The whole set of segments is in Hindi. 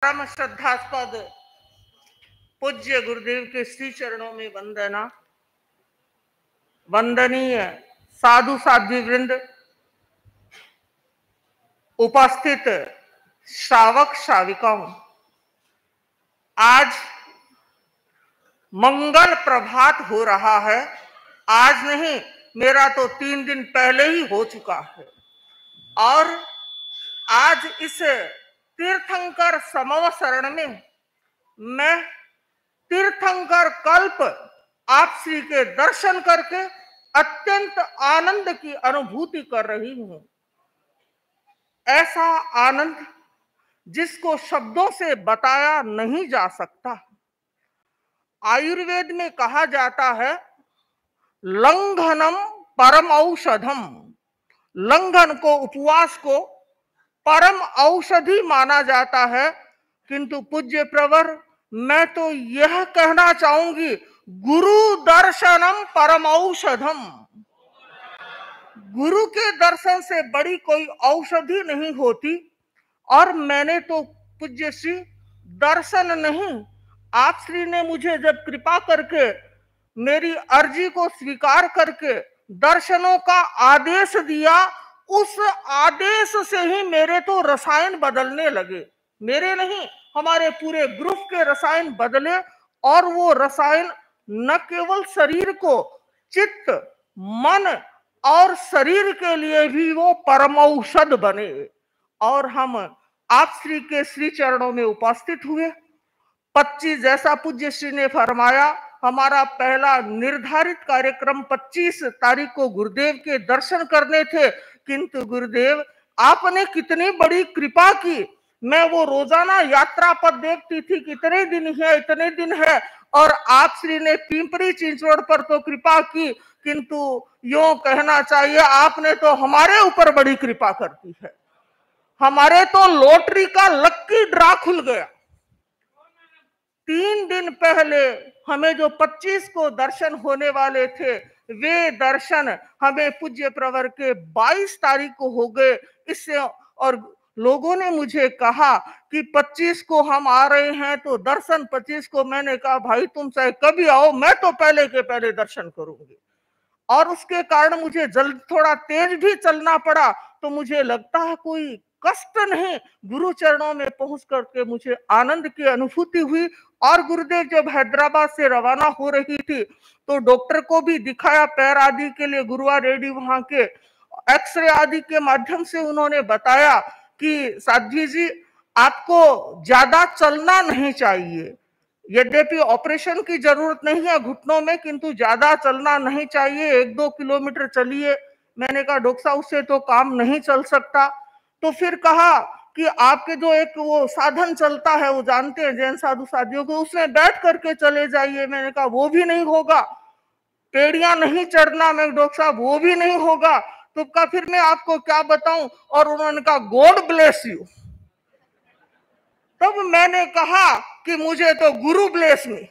परम श्रद्धास्पद पूज्य गुरुदेव के श्री चरणों में वंदना। वंदनीय साधु साध्वी वृंद, उपस्थित श्रावक श्राविकाओं, आज मंगल प्रभात हो रहा है। आज नहीं, मेरा तो 3 दिन पहले ही हो चुका है। और आज इस तीर्थंकर समवसरण में मैं तीर्थंकर कल्प आप श्री के दर्शन करके अत्यंत आनंद की अनुभूति कर रही हूं। ऐसा आनंद जिसको शब्दों से बताया नहीं जा सकता। आयुर्वेद में कहा जाता है, लंघनम परम औषधम। लंघन को, उपवास को परम औषधि माना जाता है। किंतु पूज्य प्रवर, मैं तो यह कहना चाहूंगी, गुरु दर्शनम परम औषधम। गुरु के दर्शन से बड़ी कोई औषधि नहीं होती। और मैंने तो पूज्य श्री दर्शन नहीं, आप श्री ने मुझे जब कृपा करके मेरी अर्जी को स्वीकार करके दर्शनों का आदेश दिया, उस आदेश से ही मेरे तो रसायन बदलने लगे। मेरे नहीं, हमारे पूरे ग्रुप के रसायन बदले। और वो रसायन न केवल शरीर को, चित्त, मन और शरीर के लिए भी वो परमौषध बने। और हम आप श्री के श्री चरणों में उपस्थित हुए। 25 जैसा पूज्य श्री ने फरमाया, हमारा पहला निर्धारित कार्यक्रम 25 तारीख को गुरुदेव के दर्शन करने थे। किंतु गुरुदेव, आपने कितनी बड़ी कृपा की। मैं वो रोजाना यात्रा पद देखती थी, कितने दिन है, इतने दिन है। और आप श्री ने पिंपरी चिंचवड़ पर तो कृपा की, किंतु यूं कहना चाहिए, आपने तो हमारे ऊपर बड़ी कृपा करती है। हमारे तो लॉटरी का लक्की ड्रा खुल गया। 3 दिन पहले हमें जो 25 को दर्शन होने वाले थे, वे दर्शन हमें पूज्य प्रवर के 22 तारीख को हो गए। इससे और लोगों ने मुझे कहा कि 25 को हम आ रहे हैं तो दर्शन 25 को। मैंने कहा, भाई तुम चाहे कभी आओ, मैं तो पहले के पहले दर्शन करूंगी। और उसके कारण मुझे जल्द थोड़ा तेज भी चलना पड़ा। तो मुझे लगता है कोई कष्ट नहीं, गुरु चरणों में पहुंच करके मुझे आनंद की अनुभूति हुई। और गुरुदेव जब हैदराबाद से रवाना हो रही थी तो डॉक्टर को भी दिखाया पैर आदि के लिए। गुरुआ रेड्डी वहां के एक्सरे आदि के माध्यम से उन्होंने बताया कि साध्वी जी, आपको ज्यादा चलना नहीं चाहिए। यद्यपि ऑपरेशन की जरूरत नहीं है घुटनों में, किंतु ज्यादा चलना नहीं चाहिए, 1-2 किलोमीटर चलिए। मैंने कहा, डॉक्टर साहब उससे तो काम नहीं चल सकता। तो फिर कहा कि आपके जो एक वो साधन चलता है, वो जानते हैं जैन साधु साधियों को, उसमें बैठ करके चले जाइए। मैंने कहा, वो भी नहीं होगा। पेड़ियां नहीं चढ़ना, मैं डॉक्टर साहब वो भी नहीं होगा। तो कहा, फिर मैं आपको क्या बताऊं। और उन्होंने कहा, गॉड ब्लेस यू। तब मैंने कहा कि मुझे तो गुरु ब्लेस मी,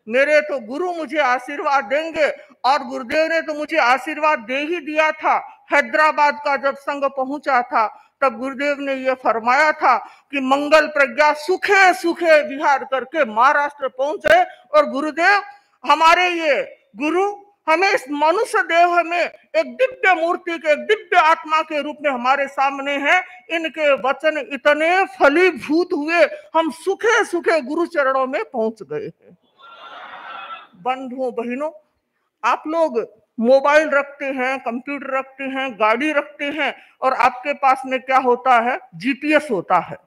मेरे तो गुरु मुझे आशीर्वाद देंगे। और गुरुदेव ने तो मुझे आशीर्वाद दे ही दिया था। हैदराबाद का जब संघ पहुंचा था तब गुरुदेव ने यह फरमाया था कि मंगल प्रज्ञा सुखे सुखे विहार करके महाराष्ट्र पहुंचे। और गुरुदेव, हमारे ये गुरु हमें इस मनुष्य देह में एक दिव्य मूर्ति के, एक दिव्य आत्मा के रूप में हमारे सामने है। इनके वचन इतने फलीभूत हुए, हम सुखे सुखे गुरु चरणों में पहुंच गए हैं। बंधुओं बहनों, आप लोग मोबाइल रखते हैं, कंप्यूटर रखते हैं, गाड़ी रखते हैं, और आपके पास में क्या होता है, जीपीएस होता है।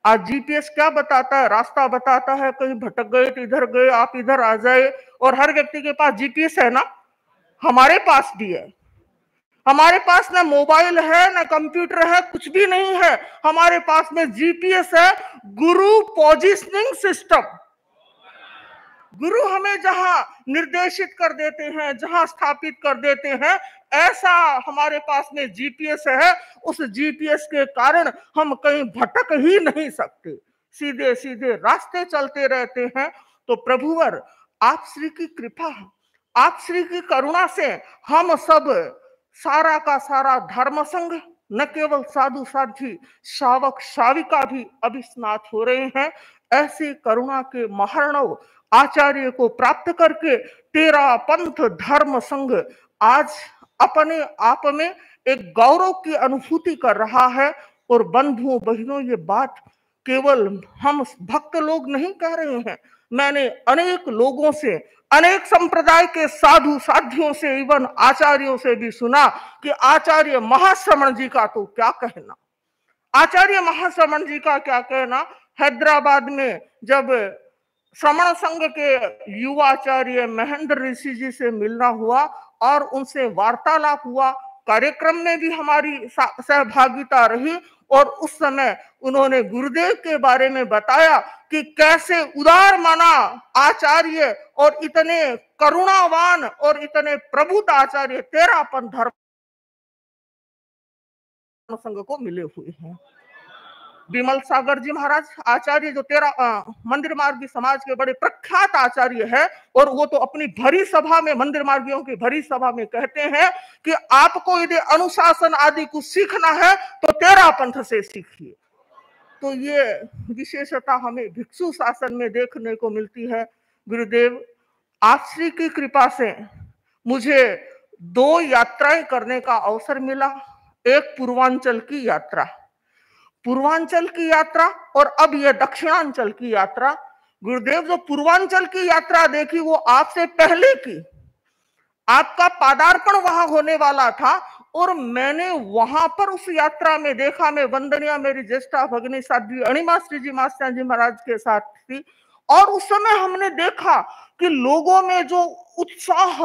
आज जीपीएस क्या बताता है, रास्ता बताता है। कहीं भटक गए तो इधर गए, आप इधर आ जाए। और हर व्यक्ति के पास जीपीएस है ना, हमारे पास भी है। हमारे पास ना मोबाइल है, ना कंप्यूटर है, कुछ भी नहीं है। हमारे पास में जीपीएस है, गुरु पोजिशनिंग सिस्टम। गुरु हमें जहां निर्देशित कर देते हैं, जहां स्थापित कर देते हैं, ऐसा हमारे पास में जीपीएस है। उस जीपीएस के कारण हम कहीं भटक ही नहीं सकते, सीधे सीधे रास्ते चलते रहते हैं। तो प्रभुवर, आप श्री की कृपा, आप श्री की करुणा से हम सब, सारा का सारा धर्म संघ, न केवल साधु साध्वी, शावक शाविका भी अभिस्नात हो रहे हैं। ऐसे करुणा के महारणव आचार्य को प्राप्त करके तेरा पंथ धर्म संघ आज अपने आप में एक गौरव की अनुभूति कर रहा है। और बंधुओं बहनों, ये बात केवल हम भक्त लोग नहीं कह रहे हैं, मैंने अनेक लोगों से, अनेक संप्रदाय के साधु साध्यों से, इवन आचार्यों से भी सुना कि आचार्य महाश्रमण जी का तो क्या कहना। आचार्य महाश्रमण जी का क्या कहना। हैदराबाद में जब श्रमण संघ के युवाचार्य महेंद्र ऋषि जी से मिलना हुआ और उनसे वार्तालाप हुआ, कार्यक्रम में भी हमारी सहभागिता रही, और उस समय उन्होंने गुरुदेव के बारे में बताया कि कैसे उदार माना आचार्य और इतने करुणावान और इतने प्रबुद्ध आचार्य तेरापन धर्म संघ को मिले हुए हैं। विमल सागर जी महाराज आचार्य जो मंदिर मार्गी समाज के बड़े प्रख्यात आचार्य है, और वो तो अपनी भरी सभा में, मंदिर मार्गियों की भरी सभा में कहते हैं कि आपको यदि अनुशासन आदि कुछ सीखना है तो तेरा पंथ से सीखिए। तो ये विशेषता हमें भिक्षु शासन में देखने को मिलती है। गुरुदेव, आप श्री की कृपा से मुझे 2 यात्राएं करने का अवसर मिला। एक पूर्वांचल की यात्रा, और अब यह दक्षिणांचल की यात्रा। गुरुदेव, जो पूर्वांचल की यात्रा देखी वो आपसे पहले की, आपका पादार्पण वहां होने वाला था, और मैंने वहां पर उस यात्रा में देखा, मैं वंदनिया मेरी ज्येष्ठा भगिनी साध्वी अणिमा श्री जी मास्टर जी महाराज के साथ थी, और उस समय हमने देखा कि लोगों में जो उत्साह,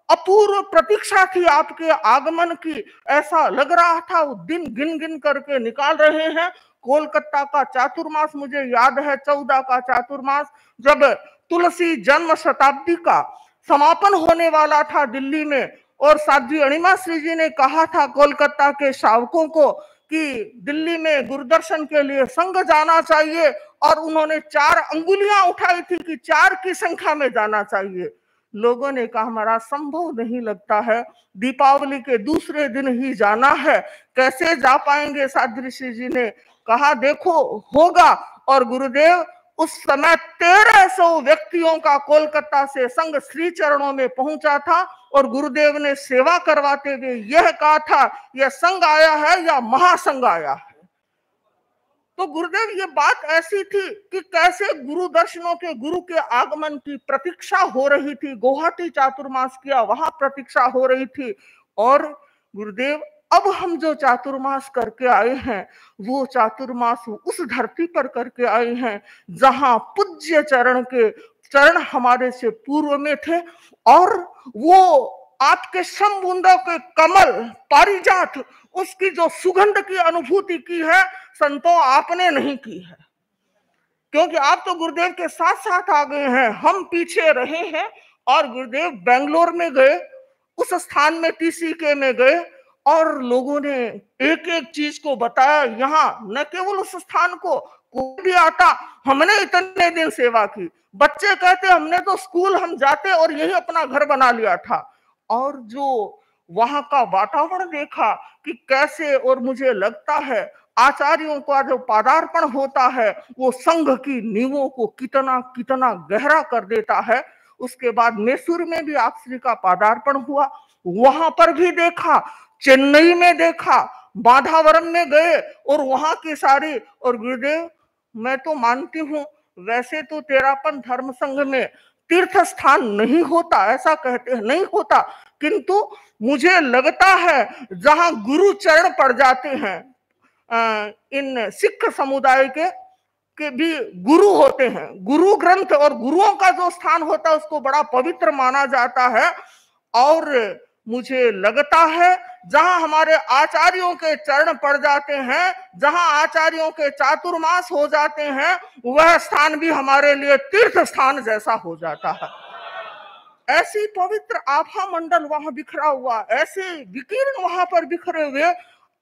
अपूर्व प्रतीक्षा थी आपके आगमन की, ऐसा लग रहा था वो दिन गिन गिन करके निकाल रहे हैं। कोलकाता का चातुर्मास मुझे याद है, 14 का चातुर्मास, जब तुलसी जन्म शताब्दी का समापन होने वाला था दिल्ली में, और साध्वी अणिमा श्री जी ने कहा था कोलकाता के शावकों को कि दिल्ली में गुरुदर्शन के लिए संघ जाना चाहिए, और उन्होंने 4 अंगुलियां उठाई थी कि 4 की संख्या में जाना चाहिए। लोगों ने कहा हमारा संभव नहीं लगता है, दीपावली के दूसरे दिन ही जाना है, कैसे जा पाएंगे। साध्वी ऋषि जी ने कहा देखो होगा, और गुरुदेव उस समय 1300 व्यक्तियों का कोलकाता से संघ श्री चरणों में पहुंचा था, और गुरुदेव ने सेवा करवाते हुए यह कहा था यह संघ आया है या महासंघ आया है। तो गुरुदेव ये बात ऐसी थी कि कैसे गुरु दर्शनों के गुरु के आगमन की प्रतीक्षा हो रही थी। गुवाहाटी चातुर्मास किया, वहां प्रतीक्षा हो रही थी। और गुरुदेव अब हम जो चातुर्मास करके आए हैं वो चातुर्मास उस धरती पर करके आए हैं जहां पूज्य चरण हमारे से पूर्व में थे, और वो आपके शंबुंदों के कमल पारिजात उसकी जो सुगंध की अनुभूति की है संतों आपने नहीं की है, क्योंकि आप तो गुरुदेव के साथ साथ आ गए हैं, हम पीछे रहे हैं। और गुरुदेव बेंगलोर में गए, उस स्थान में TCK में गए, और लोगों ने एक एक चीज को बताया। यहाँ न केवल उस स्थान को कोई भी आता, हमने इतने दिन सेवा की, बच्चे कहते हमने तो स्कूल हम जाते और यही अपना घर बना लिया था। और जो वहां का वातावरण देखा कि कैसे, और मुझे लगता है आचार्यों का जो पादार्पण होता है वो संघ की नींवों को कितना कितना गहरा कर देता है। उसके बाद मैसूर में भी आप श्री का पादार्पण हुआ, वहां पर भी देखा, चेन्नई में देखा, माधवरम में गए और वहां की सारी। और गुरुदेव मैं तो मानती हूँ वैसे तो तेरापन धर्म संघ में तीर्थ स्थान नहीं होता, ऐसा कहते हैं नहीं होता, किंतु मुझे लगता है जहां गुरु चरण पड़ जाते हैं, इन सिख समुदाय के भी गुरु होते हैं, गुरु ग्रंथ और गुरुओं का जो स्थान होता है उसको बड़ा पवित्र माना जाता है। और मुझे लगता है जहां हमारे आचार्यों के चरण पड़ जाते हैं, जहां आचार्यों के चातुर्मास हो जाते हैं, वह स्थान भी हमारे लिए तीर्थ स्थान जैसा हो जाता है। ऐसी पवित्र आभा मंडल वहां बिखरा हुआ, ऐसे विकीर्ण वहां पर बिखरे हुए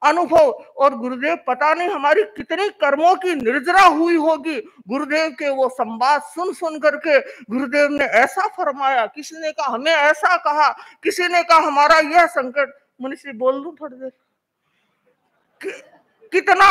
अनुभव। और गुरुदेव पता नहीं हमारी कितनी कर्मों की निर्जरा हुई होगी गुरुदेव के वो संवाद सुन सुन करके। गुरुदेव ने ऐसा फरमाया, किसी ने कहा हमें ऐसा कहा, किसी ने कहा हमारा यह संकट। मनीषी बोल दूं थोड़ी देर? कितना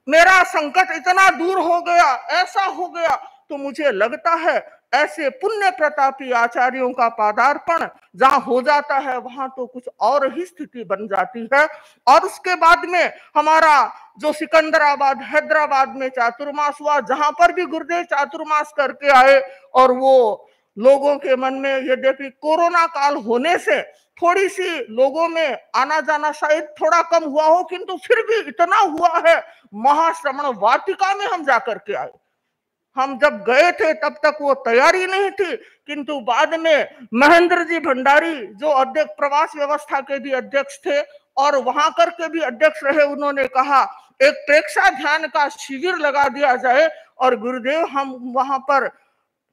मेरा संकट इतना दूर हो गया, ऐसा हो गया। तो मुझे लगता है ऐसे पुण्य प्रतापी आचार्यों का पादार्पण जहां हो जाता है वहां तो कुछ और ही स्थिति बन जाती है। और उसके बाद में हमारा जो सिकंदराबाद, हैदराबाद में चातुर्मास हुआ, जहां पर भी गुरुदेव चातुर्मास करके आए, और वो लोगों के मन में, यद्यपि कोरोना काल होने से थोड़ी सी लोगों में आना जाना शायद थोड़ा कम हुआ हो, किंतु फिर भी इतना हुआ है। महाश्रमण वाटिका में हम जाकर के आए। हम जब गए थे तब तक वो तैयारी नहीं थी, किंतु बाद में महेंद्र जी भंडारी जो अध्यक्ष, प्रवास व्यवस्था के भी अध्यक्ष थे और वहां करके भी अध्यक्ष रहे, उन्होंने कहा एक प्रेक्षा ध्यान का शिविर लगा दिया जाए। और गुरुदेव हम वहां पर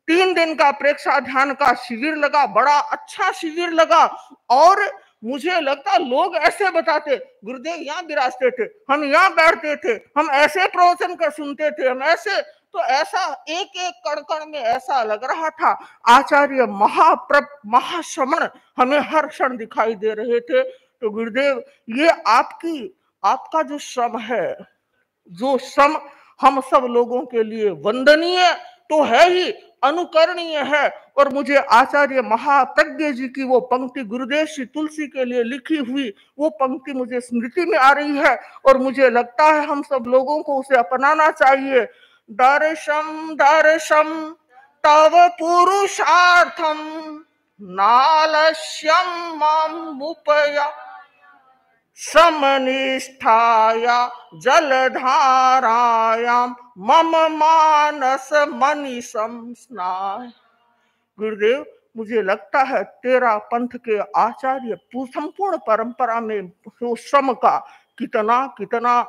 3 दिन का प्रेक्षा ध्यान का शिविर लगा, बड़ा अच्छा शिविर लगा। और मुझे लगता लोग ऐसे बताते, गुरुदेव यहाँ विराजते थे, हम यहाँ बैठते थे, हम ऐसे प्रवचन कर सुनते थे, हम ऐसे। तो ऐसा एक एक कण कण में ऐसा लग रहा था आचार्य महाश्रमण हमें हर क्षण दिखाई दे रहे थे। तो गुरुदेव ये आपका जो श्रम है, जो श्रम हम सब लोगों के लिए वंदनीय तो है ही, अनुकरणीय है। और मुझे आचार्य महाप्रज्ञ जी की वो पंक्ति, गुरुदेव श्री तुलसी के लिए लिखी हुई वो पंक्ति मुझे स्मृति में आ रही है, और मुझे लगता है हम सब लोगों को उसे अपनाना चाहिए। दर्शम दर्शम तव पुरुषार्थम नालस्यम मुपया समनिष्ठाया जलधारायाम मम मानस मनीषम स्नाय। गुरुदेव मुझे लगता है तेरा पंथ के आचार्य संपूर्ण परंपरा में वो श्रम का कितना कितना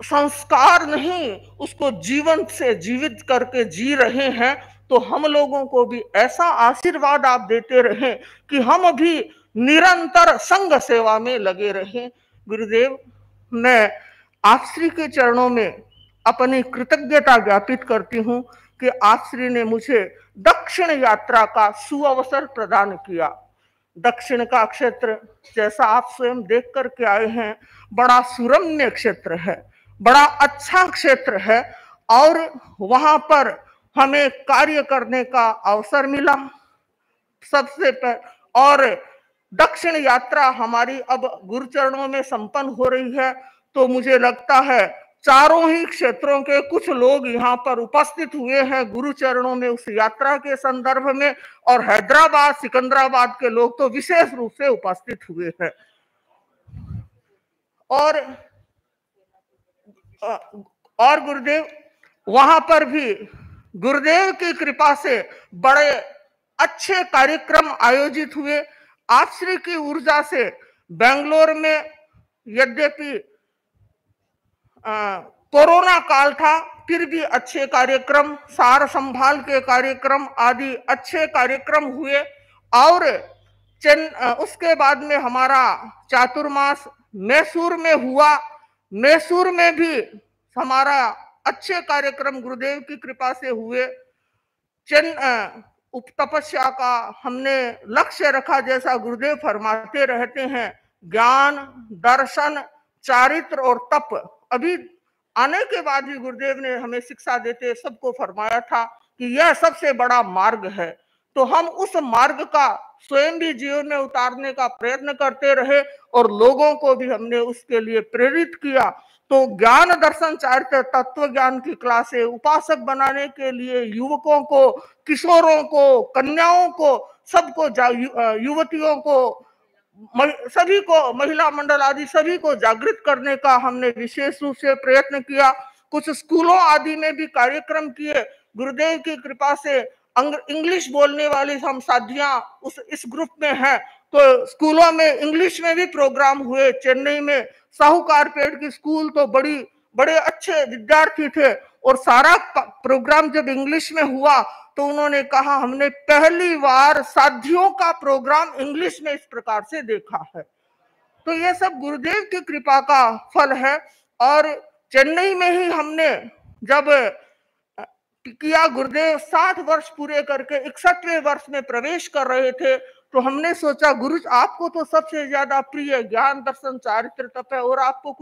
संस्कार नहीं, उसको जीवन से जीवित करके जी रहे हैं। तो हम लोगों को भी ऐसा आशीर्वाद आप देते रहें कि हम भी निरंतर संघ सेवा में लगे रहें। गुरुदेव मैं आप श्री के चरणों में अपनी कृतज्ञता ज्ञापित करती हूँ कि आप श्री ने मुझे दक्षिण यात्रा का सुअवसर प्रदान किया। दक्षिण का क्षेत्र जैसा आप स्वयं देख करके आए हैं, बड़ा सुरम्य क्षेत्र है, बड़ा अच्छा क्षेत्र है, और वहां पर हमें कार्य करने का अवसर मिला सबसे पहले। और दक्षिण यात्रा हमारी अब गुरुचरणों में संपन्न हो रही है। तो मुझे लगता है चारों ही क्षेत्रों के कुछ लोग यहाँ पर उपस्थित हुए हैं गुरुचरणों में उस यात्रा के संदर्भ में, और हैदराबाद, सिकंदराबाद के लोग तो विशेष रूप से उपस्थित हुए हैं। और गुरुदेव वहां पर भी गुरुदेव की कृपा से बड़े अच्छे कार्यक्रम आयोजित हुए। आप श्री की ऊर्जा से बेंगलोर में, यद्यपि कोरोना काल था, फिर भी अच्छे कार्यक्रम, सार संभाल के कार्यक्रम आदि अच्छे कार्यक्रम हुए। और उसके बाद में हमारा चातुर्मास मैसूर में हुआ। मैसूर में भी हमारा अच्छे कार्यक्रम गुरुदेव की कृपा से हुए। तपस्या का हमने लक्ष्य रखा, जैसा गुरुदेव फरमाते रहते हैं, ज्ञान, दर्शन, चारित्र और तप। अभी आने के बाद भी गुरुदेव ने हमें शिक्षा देते सबको फरमाया था कि यह सबसे बड़ा मार्ग है। तो हम उस मार्ग का स्वयं भी जीवन में उतारने का प्रयत्न करते रहे, और लोगों को भी हमने उसके लिए प्रेरित किया। तो ज्ञान, दर्शन, चारित्र, तत्व ज्ञान की क्लासें उपासक बनाने के लिए युवकों को, किशोरों को, कन्याओं को, सबको, युवतियों को, सभी को, महिला मंडल आदि सभी को जागृत करने का हमने विशेष रूप से प्रयत्न किया। कुछ स्कूलों आदि में भी कार्यक्रम किए। गुरुदेव की कृपा से इंग्लिश बोलने वाली हम साधियां इस ग्रुप में हैं, तो स्कूलों में इंग्लिश में भी प्रोग्राम हुए। चेन्नई में साहूकारपेट की स्कूल तो बड़े अच्छे विद्यार्थी थे, और सारा प्रोग्राम जब इंग्लिश में हुआ तो उन्होंने कहा हमने पहली बार साधियों का प्रोग्राम इंग्लिश में इस प्रकार से देखा है। तो ये सब गुरुदेव की कृपा का फल है। और चेन्नई में ही हमने जब किया, गुरुदेव 60 वर्ष पूरे करके 61वें वर्ष में प्रवेश कर रहे थे, तो हमने सोचा गुरु आपको तो सबसे ज्यादा प्रिय ज्ञान दर्शन चारित्र तप है और आपको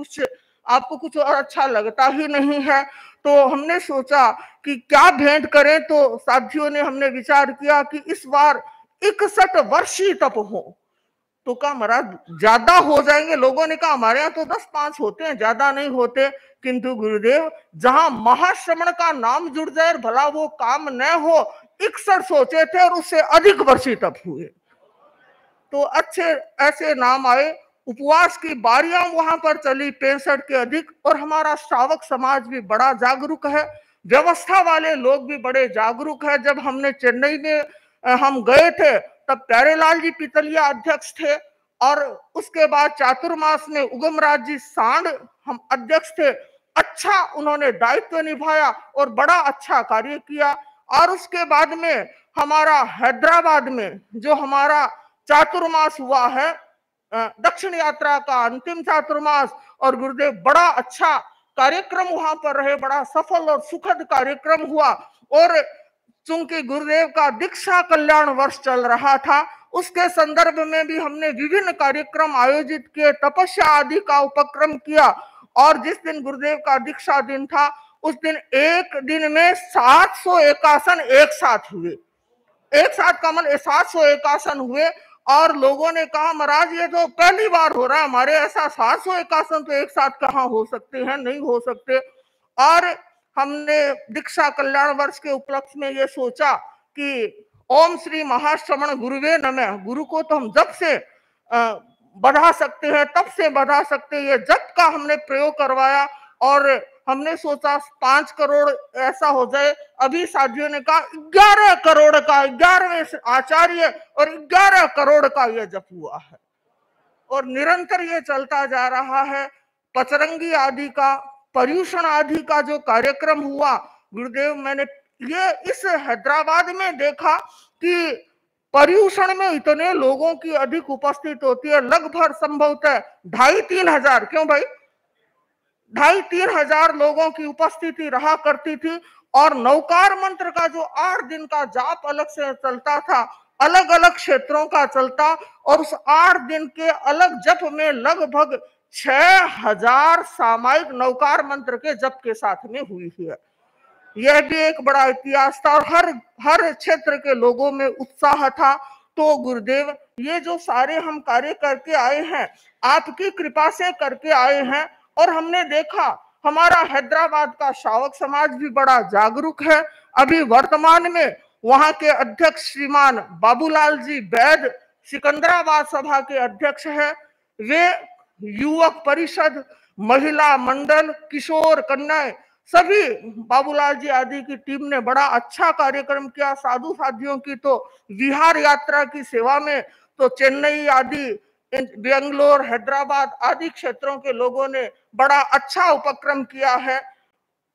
कुछ और अच्छा लगता ही नहीं है। तो हमने सोचा कि क्या भेंट करें, तो साथियों ने हमने विचार किया कि इस बार 61 वर्षीय तप हो। तो कहा महाराज ज्यादा हो जाएंगे, लोगों ने कहा हमारे यहाँ तो 10-5 होते हैं, ज्यादा नहीं होते। किंतु गुरुदेव जहां महाश्रमण का नाम जुड़ जाए भला वो काम न हो, 61 सोचे थे और उससे अधिक वर्षी तप हुए। तो अच्छे ऐसे नाम आए, उपवास की बारियां वहां पर चली 65 के अधिक। और हमारा श्रावक समाज भी बड़ा जागरूक है, व्यवस्था वाले लोग भी बड़े जागरूक है। जब हमने चेन्नई में हम गए थे तब प्यारेलाल जी पितलिया अध्यक्ष थे और उसके बाद चातुर्मास में उगमराज जी सांड हम अध्यक्ष थे। अच्छा उन्होंने दायित्व निभाया और बड़ा अच्छा कार्य किया। और उसके बाद में हमारा हैदराबाद में जो हमारा चातुर्मास हुआ है, दक्षिण यात्रा का अंतिम चातुर्मास, और गुरुदेव बड़ा अच्छा कार्यक्रम वहां पर रहे, बड़ा सफल और सुखद कार्यक्रम हुआ। और चूंकि गुरुदेव का दीक्षा कल्याण वर्ष चल रहा था, उसके संदर्भ में भी हमने विभिन्न कार्यक्रम आयोजित किए, तपस्या आदि का उपक्रम किया। और जिस दिन गुरुदेव का दीक्षा दिन था उस दिन एक दिन में 700 एकासन एक साथ हुए, एक साथ कमल 700 एकासन हुए। और लोगों ने कहा महाराज ये तो पहली बार हो रहा है हमारे, ऐसा 700 एकासन तो एक साथ कहाँ हो सकते हैं, नहीं हो सकते। और हमने दीक्षा कल्याण वर्ष के उपलक्ष्य में ये सोचा कि ओम श्री महाश्रवण गुरुवे नमः, गुरु को तो हम जब से बढ़ा सकते हैं तब से बढ़ा सकते हैं, ये जप का हमने प्रयोग करवाया। और हमने सोचा 5 करोड़ ऐसा हो जाए। अभी साथियों ने कहा 11 करोड़ का, 11वें आचार्य और 11 करोड़ का यह जप हुआ है और निरंतर ये चलता जा रहा है। पचरंगी आदि का, पर्यूषण आदि का जो कार्यक्रम हुआ गुरुदेव, मैंने ये इस हैदराबाद में देखा कि पर्यूषण में इतने लोगों की अधिक उपस्थित होती है, लगभग संभवतः 2,500-3 हजार, क्यों भाई 2,500-3 हजार लोगों की उपस्थिति रहा करती थी। और नौकार मंत्र का जो 8 दिन का जाप अलग से चलता था, अलग अलग क्षेत्रों का चलता, और उस 8 दिन के अलग जप में लगभग 6,000 सामायिक नौकार मंत्र के जप के साथ में हुई है। यह भी एक बड़ा इतिहास था और हर क्षेत्र के लोगों में उत्साह था। तो गुरुदेव ये जो सारे हम कार्य करके आए हैं, आपकी कृपा से करके आए हैं। और हमने देखा हमारा हैदराबाद का श्रावक समाज भी बड़ा जागरूक है। अभी वर्तमान में वहां के अध्यक्ष श्रीमान बाबूलाल जी वैद सिकंदराबाद सभा के अध्यक्ष है। वे युवक परिषद, महिला मंडल, किशोर कन्या सभी बाबूलाल जी आदि की टीम ने बड़ा अच्छा कार्यक्रम किया। साधु साधियों की तो विहार यात्रा की सेवा में तो चेन्नई आदि, बेंगलोर, हैदराबाद आदि क्षेत्रों के लोगों ने बड़ा अच्छा उपक्रम किया है।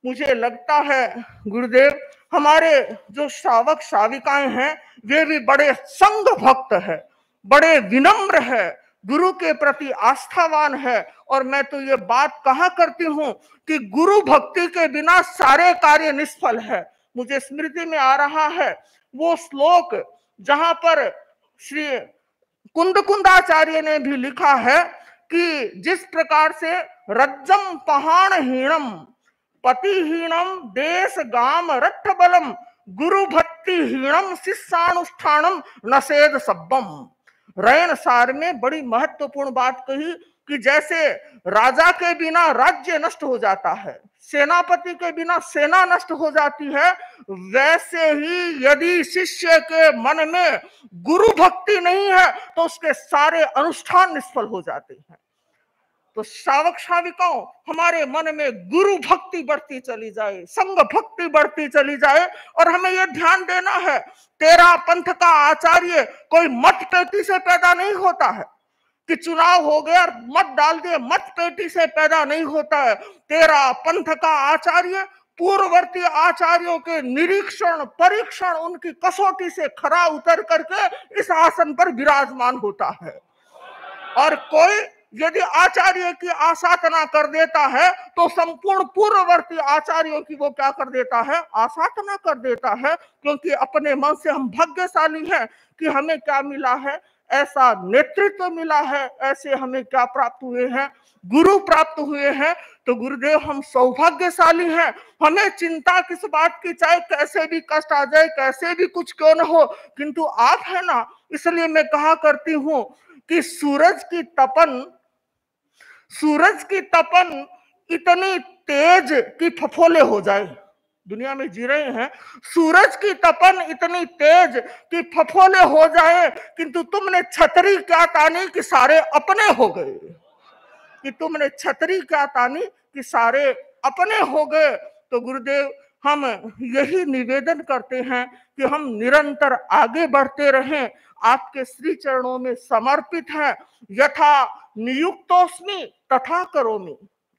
मुझे लगता है गुरुदेव हमारे जो श्रावक श्राविकाएं हैं वे भी बड़े संघ भक्त है, बड़े विनम्र है, गुरु के प्रति आस्थावान है। और मैं तो ये बात कहा करती हूं कि गुरु भक्ति के बिना सारे कार्य निष्फल है। मुझे स्मृति में आ रहा है वो श्लोक जहां पर श्री कुंदकुंदाचार्य ने भी लिखा है कि जिस प्रकार से रज्जम पहाणहीणम पतिहीनम देश गाम रट्ठ बलम गुरु भक्ति हीणम शिष्यानुष्ठानम नसेद सब्बम। रैन सार में बड़ी महत्वपूर्ण बात कही कि जैसे राजा के बिना राज्य नष्ट हो जाता है, सेनापति के बिना सेना नष्ट हो जाती है, वैसे ही यदि शिष्य के मन में गुरु भक्ति नहीं है तो उसके सारे अनुष्ठान निष्फल हो जाते हैं। तो श्रावक श्राविकाओं हमारे मन में गुरु भक्ति बढ़ती चली जाए, संघ भक्ति बढ़ती चली जाए। और हमें यह ध्यान देना है, तेरा पंथ का आचार्य कोई मत पेटी से पैदा नहीं होता है कि चुनाव हो गया और मत डाल दिए, मत पेटी से पैदा नहीं होता है। तेरा पंथ का आचार्य पूर्ववर्ती आचार्यों के निरीक्षण, परीक्षण, उनकी कसौटी से खरा उतर करके इस आसन पर विराजमान होता है। और कोई यदि आचार्य की आसाधना कर देता है तो संपूर्ण पूर्ववर्ती आचार्यों की वो क्या कर देता है, आसाधना कर देता है, क्योंकि अपने मन से हम भाग्यशाली हैं कि हमें क्या मिला है, ऐसा नेतृत्व मिला है, ऐसे हमें क्या प्राप्त हुए हैं, गुरु प्राप्त हुए हैं। तो गुरुदेव हम सौभाग्यशाली हैं, हमें चिंता किस बात की, चाहे कैसे भी कष्ट आ जाए, कैसे भी कुछ क्यों न हो, किंतु आप है ना। इसलिए मैं कहा करती हूं कि सूरज की तपन इतनी तेज कि फफोले हो जाए, दुनिया में जी रहे हैं, सूरज की तपन इतनी तेज कि फफोले हो जाए, किंतु तुमने छतरी क्या तानी कि सारे अपने हो गए, कि तुमने छतरी क्या तानी कि सारे अपने हो गए। तो गुरुदेव हम यही निवेदन करते हैं कि हम निरंतर आगे बढ़ते रहें, आपके श्री चरणों में समर्पित हैं। यथा नियुक्तोस्मि तथा करोमि,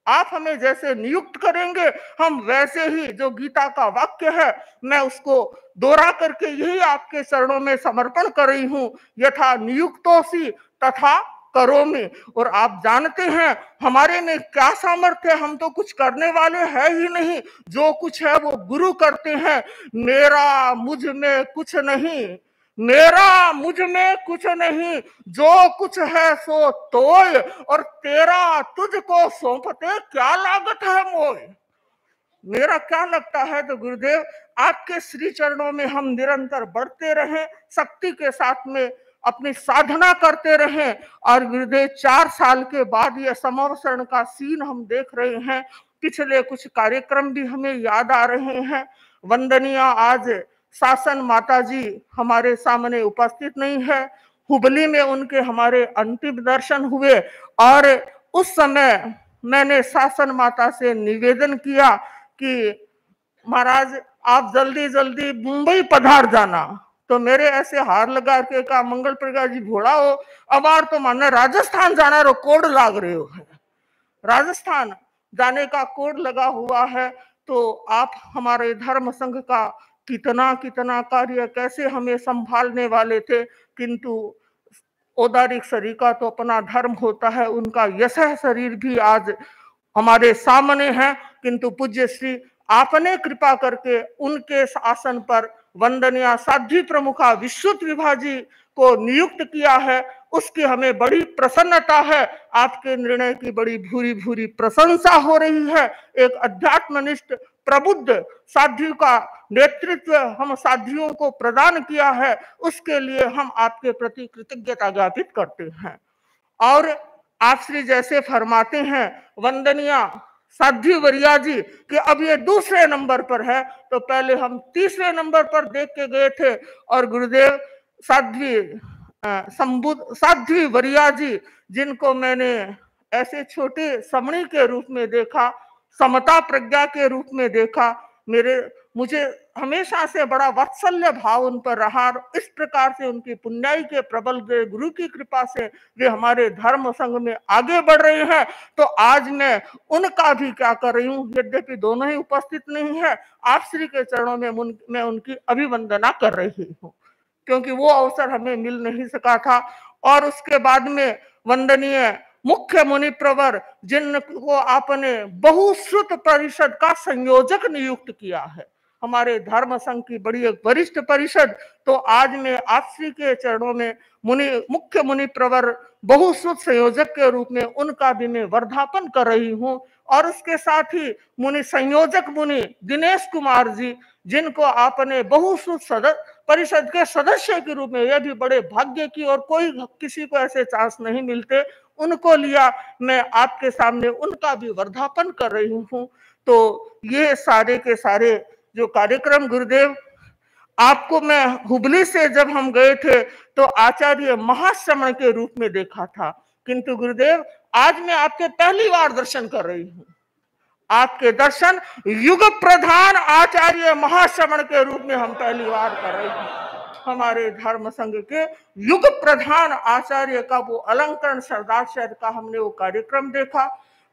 आप हमें जैसे नियुक्त करेंगे हम वैसे ही, जो गीता का वाक्य है मैं उसको दोहरा करके यही आपके चरणों में समर्पण कर रही हूं, यथा नियुक्तोसि तथा करोमि। और आप जानते हैं हमारे में क्या सामर्थ्य है, हम तो कुछ करने वाले हैं ही नहीं, जो कुछ है वो गुरु करते हैं। मेरा मुझ में कुछ नहीं, मेरा मुझ में कुछ नहीं, जो कुछ है सो तोय, और तेरा तुझको सौंपते क्या लागत है मोय। मेरा क्या लगता है, तो गुरुदेव आपके श्री चरणों में हम निरंतर बढ़ते रहें, शक्ति के साथ में अपनी साधना करते रहें। और गुरुदेव 4 साल के बाद यह समवसरण का सीन हम देख रहे हैं, पिछले कुछ कार्यक्रम भी हमें याद आ रहे हैं। वंदनीय आज शासन माता जी हमारे सामने उपस्थित नहीं है, हुबली में उनके हमारे अंतिम दर्शन हुए, और उस समय मैंने शासन माता से निवेदन किया कि महाराज आप जल्दी जल्दी मुंबई पधार जाना। तो मेरे ऐसे हार लगा के कहा, मंगल प्रकाश जी भोड़ा हो, अबार तो माने राजस्थान जाना रो कोड लाग रहे हो है, राजस्थान जाने का कोड लगा हुआ है। तो आप हमारे धर्म संघ का कितना कितना कार्य कैसे हमें संभालने वाले थे, किंतु औदारिक शरीर का तो अपना धर्म होता है, उनका यशः शरीर भी आज हमारे सामने है, किंतु पूज्य श्री आपने कृपा करके उनके आसन पर वंदनीय साध्वी प्रमुखा विश्रुत विभा जी को नियुक्त किया है, उसकी हमें बड़ी प्रसन्नता है। आपके निर्णय की बड़ी भूरी भूरी प्रशंसा हो रही है। एक अध्यात्मनिष्ठ प्रबुद्ध साध्वी का नेतृत्व हम साध्वियों को प्रदान किया है, उसके लिए हम आपके प्रति कृतज्ञता ज्ञापित करते हैं। और आप श्री जैसे फरमाते हैं वंदनीय साध्वी वरिया जी कि अब ये दूसरे नंबर पर है, तो पहले हम तीसरे नंबर पर देख के गए थे, और गुरुदेव साध्वी वरिया जी, जिनको मैंने ऐसे छोटे समणी के रूप में देखा, समता प्रज्ञा के रूप में देखा, मुझे हमेशा से बड़ा वात्सल्य भाव उन पर रहा। इस प्रकार से उनकी पुण्याई के प्रबल गुरु की कृपा से वे हमारे धर्म संघ में आगे बढ़ रहे हैं। तो आज मैं उनका भी क्या कर रही हूँ, यद्यपि दोनों ही उपस्थित नहीं है, आप श्री के चरणों में मैं उनकी अभिवंदना कर रही हूँ, क्योंकि वो अवसर हमें मिल नहीं सका था। और उसके बाद में वंदनीय मुख्य मुनि प्रवर, जिनको आपने बहुश्रुत परिषद का संयोजक नियुक्त किया है, हमारे धर्म संघ की बड़ी एक वरिष्ठ परिषद, तो आज मैं आप श्री के चरणों में मुख्य मुनि प्रवर बहुश्रुत संयोजक के रूप में उनका भी मैं वर्धापन कर रही हूँ। और उसके साथ ही मुनि संयोजक मुनि दिनेश कुमार जी, जिनको आपने बहुश्रुत परिषद के सदस्य के रूप में, यह भी बड़े भाग्य की, और कोई किसी को ऐसे चांस नहीं मिलते, उनको लिया, मैं आपके सामने उनका भी वर्धापन कर रही हूँ। तो ये सारे के सारे जो कार्यक्रम गुरुदेव, आपको मैं हुबली से जब हम गए थे तो आचार्य महाश्रमण के रूप में देखा था, किंतु गुरुदेव आज मैं आपके पहली बार दर्शन कर रही हूँ, आपके दर्शन युग प्रधान आचार्य महाश्रमण के रूप में हम पहली बार कर रहे हैं। हमारे धर्म संघ के युग प्रधान आचार्य का वो अलंकरण सरदार शहर का हमने वो कार्यक्रम देखा।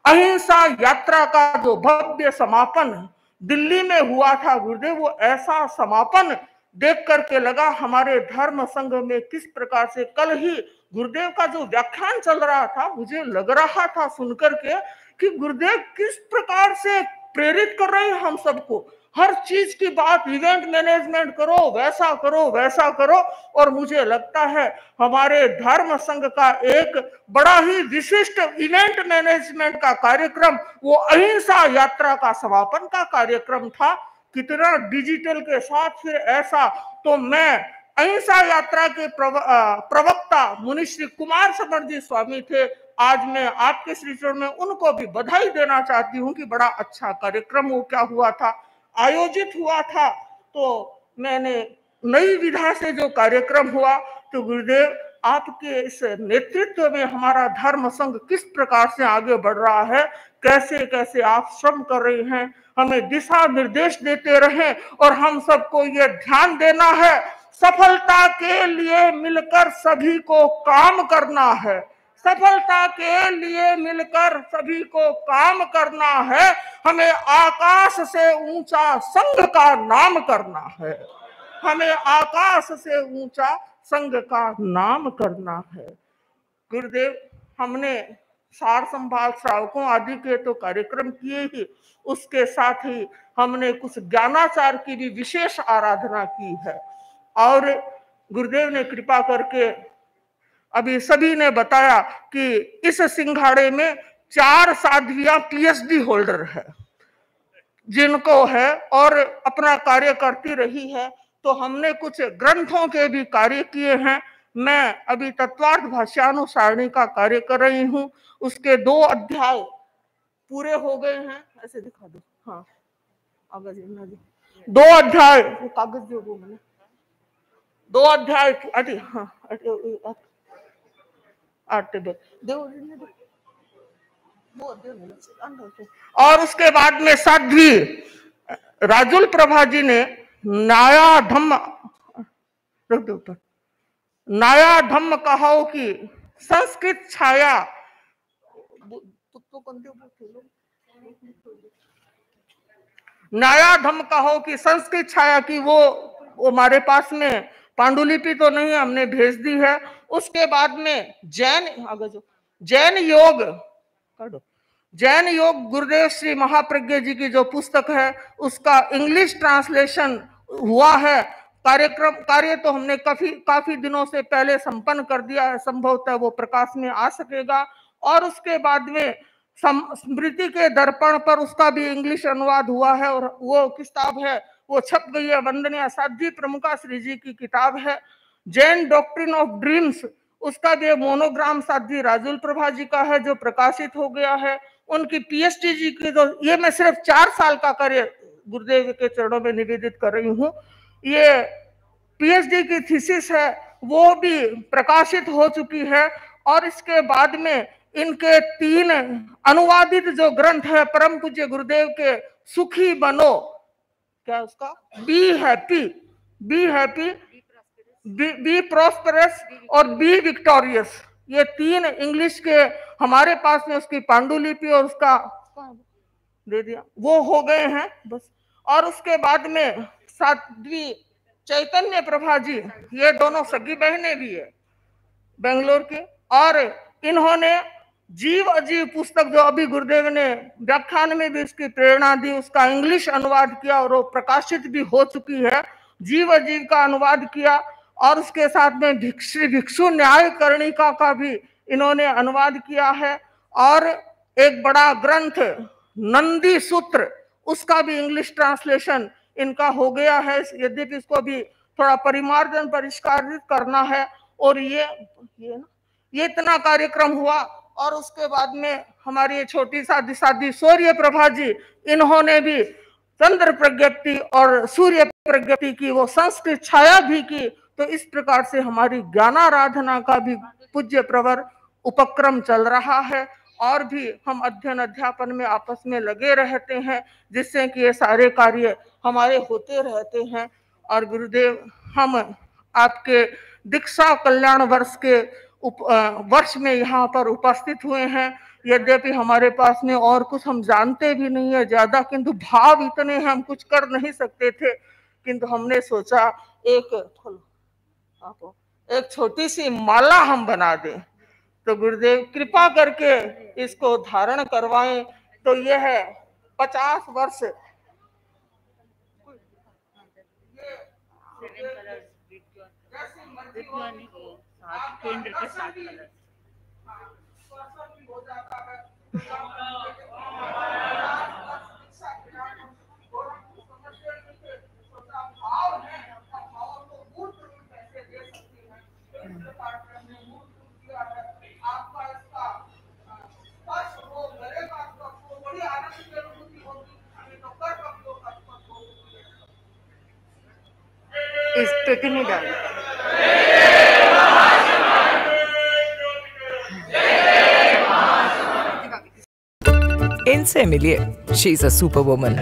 अहिंसा यात्रा का जो भव्य समापन दिल्ली में हुआ था गुरुदेव, वो ऐसा समापन देख करके लगा हमारे धर्म संघ में किस प्रकार से कल ही गुरुदेव का जो व्याख्यान चल रहा था, मुझे लग रहा था सुनकर के कि गुरुदेव किस प्रकार से प्रेरित कर रहे हैं हम सबको। हर चीज की बात, इवेंट मैनेजमेंट करो, वैसा करो, वैसा करो। और मुझे लगता है हमारे धर्म संघ का एक बड़ा ही विशिष्ट इवेंट मैनेजमेंट का कार्यक्रम वो अहिंसा यात्रा का समापन का कार्यक्रम था। कितना डिजिटल के साथ फिर ऐसा। तो मैं अहिंसा यात्रा के प्रवक्ता मुनि श्री कुमार समर जी स्वामी थे, आज मैं आपके श्री चरण में उनको भी बधाई देना चाहती हूँ कि बड़ा अच्छा कार्यक्रम वो क्या हुआ था, आयोजित हुआ था। तो मैंने नई विधा से जो कार्यक्रम हुआ, तो गुरुदेव आपके इस नेतृत्व में हमारा धर्म संघ किस प्रकार से आगे बढ़ रहा है, कैसे कैसे आप श्रम कर रहे हैं, हमें दिशा निर्देश देते रहे। और हम सबको ये ध्यान देना है, सफलता के लिए मिलकर सभी को काम करना है। सफलता के लिए मिलकर सभी को काम करना है। हमें आकाश से ऊंचा संघ का नाम करना है। हमें आकाश से ऊंचा संघ का नाम करना है। गुरुदेव, हमने सार संभाल श्रावकों आदि के तो कार्यक्रम किए ही, उसके साथ ही हमने कुछ ज्ञानाचार की भी विशेष आराधना की है। और गुरुदेव ने कृपा करके अभी सभी ने बताया कि इस सिंघाड़े में 4 साध्वियां पीएचडी होल्डर है, जिनको है और अपना कार्य करती रही है। तो हमने कुछ ग्रंथों के भी कार्य किए हैं। मैं अभी तत्वार्थ भाष्यानुसारणी का कार्य कर रही हूँ, उसके 2 अध्याय पूरे हो गए हैं। ऐसे दिखा दो, हाँ आगे 2 अध्याय कागज जो वो मैंने 2 अध्याय और उसके बाद में साध्वी राजुल प्रभा जी ने नाया धम्म कहो कि संस्कृत छाया नया धम्म कहो कि संस्कृत छाया की वो हमारे पास में पांडुलिपि तो नहीं, हमने भेज दी है। उसके बाद में जैन योग गुरुदेव श्री महाप्रज्ञ जी की जो पुस्तक है उसका इंग्लिश ट्रांसलेशन हुआ है। कार्य तो हमने काफी दिनों से पहले संपन्न कर दिया है, संभवतः वो प्रकाश में आ सकेगा। और उसके बाद में स्मृति के दर्पण पर उसका भी इंग्लिश अनुवाद हुआ है, और वो किताब है वो छप गई है, वंदनीय साध्वी प्रमुखा श्री जी की किताब है। जैन डॉक्ट्रिन ऑफ ड्रीम्स, उसका भी मोनोग्राम साध्वी राजुल प्रभा जी का है जो प्रकाशित हो गया है। उनकी पीएचडी जी की, तो ये मैं सिर्फ 4 साल का कार्य गुरुदेव के चरणों में निवेदित कर रही हूँ। ये पीएचडी की थीसिस है, वो भी प्रकाशित हो चुकी है। और इसके बाद में इनके 3 अनुवादित जो ग्रंथ है परम पूज्य गुरुदेव के, सुखी बनो, क्या उसका, बी हैप्पी, बी प्रॉस्परस और बी विक्टोरियस, ये 3 इंग्लिश के हमारे पास में उसकी पांडुलिपि और उसका दे दिया, वो हो गए हैं बस। और उसके बाद में साध्वी चैतन्य प्रभा जी, ये दोनों सगी बहनें भी है बेंगलोर की, और इन्होंने जीव अजीव पुस्तक जो अभी गुरुदेव ने व्याख्यान में भी इसकी प्रेरणा दी, उसका इंग्लिश अनुवाद किया और वो प्रकाशित भी हो चुकी है। जीव अजीव का अनुवाद किया, और उसके साथ में श्री भिक्षु न्याय कर्णिका का भी इन्होंने अनुवाद किया है। और एक बड़ा ग्रंथ नंदी सूत्र, उसका भी इंग्लिश ट्रांसलेशन इनका हो गया है, यद्यपि इसको भी थोड़ा परिमार्जन परिष्कारित करना है। और ये इतना कार्यक्रम हुआ। और उसके बाद में हमारी छोटी साधी सूर्य प्रभा जी, इन्होंने भी चंद्र प्रज्ञप्ति और सूर्य प्रज्ञप्ति की वो संस्कृत छाया भी की। तो इस प्रकार से हमारी ज्ञानाराधना का भी पूज्य प्रवर उपक्रम चल रहा है, और भी हम अध्ययन अध्यापन में आपस में लगे रहते हैं, जिससे कि ये सारे कार्य हमारे होते रहते हैं। और गुरुदेव, हम आपके दीक्षा कल्याण वर्ष के वर्ष में यहाँ पर उपस्थित हुए हैं। यद्यपि हमारे पास में और कुछ हम जानते भी नहीं है ज्यादा, किंतु भाव इतने हैं, हम कुछ कर नहीं सकते थे, किंतु हमने सोचा एक छोटी सी माला हम बना दें, तो गुरुदेव कृपा करके इसको धारण करवाएं। तो यह है 50 वर्ष केंद्र के 7 कलर हो जाता है। इस पे नहीं डाल इनसे मिलिए, she is a super woman.